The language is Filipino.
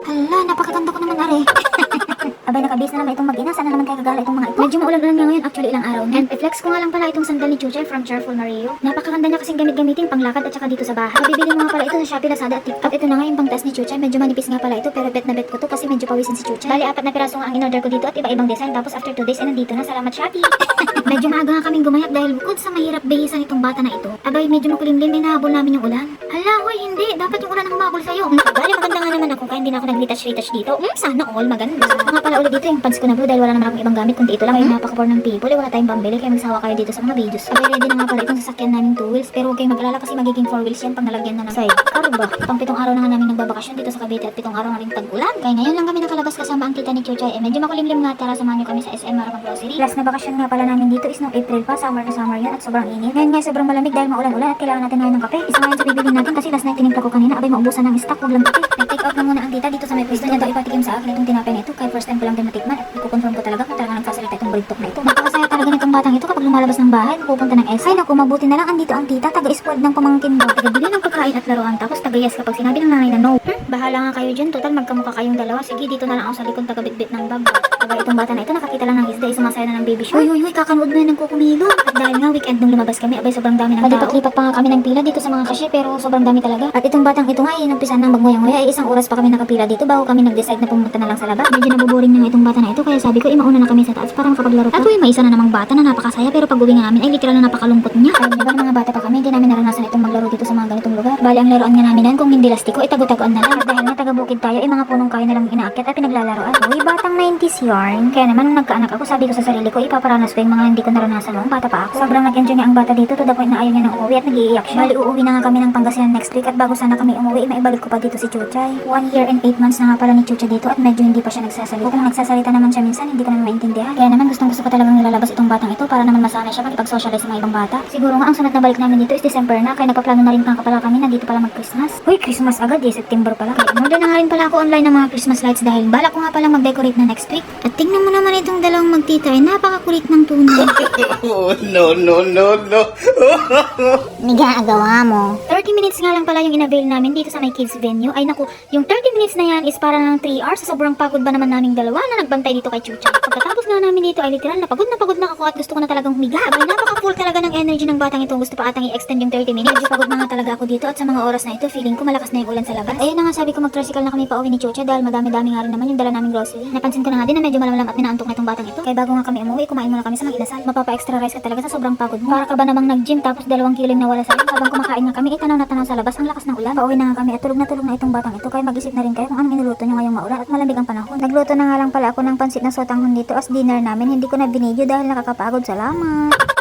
Hala, napakatanda ko naman are. Abay, nakabis na naman itong mag-ina. Sana naman kaya kagala itong mga ito. Medyo maulan-ulan nga ngayon, actually ilang araw na. And i-flex ko nga lang pala itong sandal ni Chuchay from Cheerful Mario. Napakaganda niya kasing gamit-gamitin panglakad at saka dito sa bahay. Mabibili mo nga pala ito sa Shopee, Lazada at TikTok. At ito na nga yung pang-test ni Chuchay. Medyo manipis nga pala ito pero bet na bet ko to kasi medyo pawisin si Chuchay. Bali, 4 na piraso nga ang in-order ko dito at iba-ibang design. Tapos after 2 days ay nandito na. Salamat Shopee. Medyo maaga nga kaming gumayak dahil bukod sa mahirap bihisan itong bata na ito. Abay, medyo makulimlim ay nahabol namin yung ulan. Hala, hoy, hindi. Dapat yung ulan ang humabol sa'yo. Bali, maganda nga naman ako kaya hindi na ako nag-retouch dito. Sana all maganda. Nga pala ulit dito yung pants ko na blue dahil wala naman akong ibang gamit kundi ito lang. Ay napaka-poor ng people. Wala tayong pambili kaya magsawa kayo dito sa mga videos. Abay, ready na nga pala itong sasakyan namin 2 wheels. Pero huwag kayong mag-alala kasi magiging 4 wheels yan pag nalagyan na ng sidecar ba. Pang 7 araw na nga namin nagbabakasyon dito sa Cavite at 7 araw na rin tag-ulan. Kaya ngayon lang kami nakalabas kasama ang tita ni Chuchay. Medyo makulimlim nga, tara samahan niyo kami sa SM Marabang Grocery. Last na bakasyon nga pala namin dito is noong April pa. Summer na summer yan at sobrang init. Ngayon nga sobrang malamig dahil maulan-ulan at kailangan natin ngayon ng kape. Isa ngayon sa bibili natin kasi last night tinimpla ko kanina. Abay, maubusan ng stock, wag lang kape. Nag-take out na muna ang tita dito sa may pwesto niya daw ipatikim sa akin itong tinapay na ito. Kaya first time ko lang din natikman at iko-confirm ko talaga kung talaga nagsasalita itong brintok na ito. Napakasaya talaga nitong batang ito kapag lumalabas ng bahay, pupunta ng SM. Ay naku, mabuti na lang andito ang tita, taga-spoiled ng pamangkin mo. Taga-bili ng pagkain at laruan tapos taga-yes kapag sinabi ng nanay na no. Bahala nga kayo dyan, total magkamukha kayong dalawa. Sige, dito na lang ako sa likod taga-bitbit ng bag. Diba itong bata na ito nakakita lang ng isda, sumasaya na ng baby show. Uy, kakanood na ng kukumilo. At dahil nga weekend nung lumabas kami, abay sobrang dami ng tao. Palipat-lipat pa nga kami ng pila dito sa mga cashier pero sobrang dami talaga. At itong batang ito nga inumpisan ng magmoyang-moya ay 1 oras pa kami nakapila dito bago kami nag-decide na pumunta na lang sa labas. Medyo nabuboring na nga itong bata na ito kaya sabi ko mauna na kami sa taas para makapaglaro pa. At uy, may isa na namang bata na napakasaya pero pag uwi nga namin ay literal na napakalungkot niya. Kaya diba mga bata pa kami, hindi namin naranasan itong maglaro dito sa mga ganitong lugar. Bali ang laruan nga namin kung hindi lastiko ay tago-tagoan na lang. At dahil nga taga-bukid tayo ay mga punong kayo na lang inaakyat at pinaglalaroan. Uy, batang 90s yarn. Kaya naman nung nagkaanak ako sabi ko sa sarili ko ipaparanas ko yung mga hindi ko naranasan noong bata pa ako. Sobrang nag-enjoy nga ang bata dito to the point na ayaw niya nang umuwi at nag-iiyak siya. Bali uuwi na nga kami ng Pangasinan next week at bago sana kami umuwi maibalik ko pa dito si Chuchay. 1 year and 8 months na nga pala ni Chuchay dito at medyo hindi pa siya nagsasalita. Kung nagsasalita naman siya minsan hindi ko naman maintindihan. Kaya naman gusto ko talagang nilalabas itong batang ito para naman masanay siya makipag-socialize sa mga ibang bata. Siguro nga ang sunod na balik namin dito is December na kaya nagpaplano na rin pala kami na dito pala mag-Christmas. Uy, Christmas agad September pala. Kaya order na nga rin pala ako online ng mga Christmas lights dahil balak ko nga pala mag-decorate na next week. At tingnan mo naman itong dalawang magtita ay napakakulit ng tunay. Oh, no. Nigagawa mo. 30 minutes nga lang pala yung in-avail namin dito sa may kids venue. Ay naku, yung 30 minutes na yan is para ng 3 hours. Sa sobrang pagod ba naman naming dalawa na nagbantay dito kay Chuchay. Pagkatapos nga namin dito ay literal na pagod na ako at gusto ko na talagang humiga. Abay, napaka-full talaga ng energy ng batang ito. Gusto pa atang i-extend yung 30 minutes. Medyo pagod na nga talaga ako dito at sa mga oras na ito, feeling ko malakas na yung ulan sa labas. Ayun na nga sabi ko mag-tricycle na kami pa uwi ni Chuchay dahil madami-dami nga rin naman yung dala naming grocery. Napansin ko na nga din na medyo malamlam at minaantok na itong batang ito. Kaya bago nga kami umuwi, kumain muna kami sa mag-inasal. Mapapa-extra rice ka talaga sa sobrang pagod mo. Para ka ba namang nag-gym tapos 2 kilo yung nawala sa'yo. Habang kumakain nga kami, itanaw na tanaw sa labas ang lakas ng ulan. Pauwi na nga kami at tulog na itong batang ito. Kaya mag-isip na rin kayo kung anong inuluto nyo ngayong maulan at malamig ang panahon. Nagluto na nga lang pala ako ng pansit na sotanghon dito as dinner namin. Hindi ko na binidyo dahil nakakapagod. Salamat!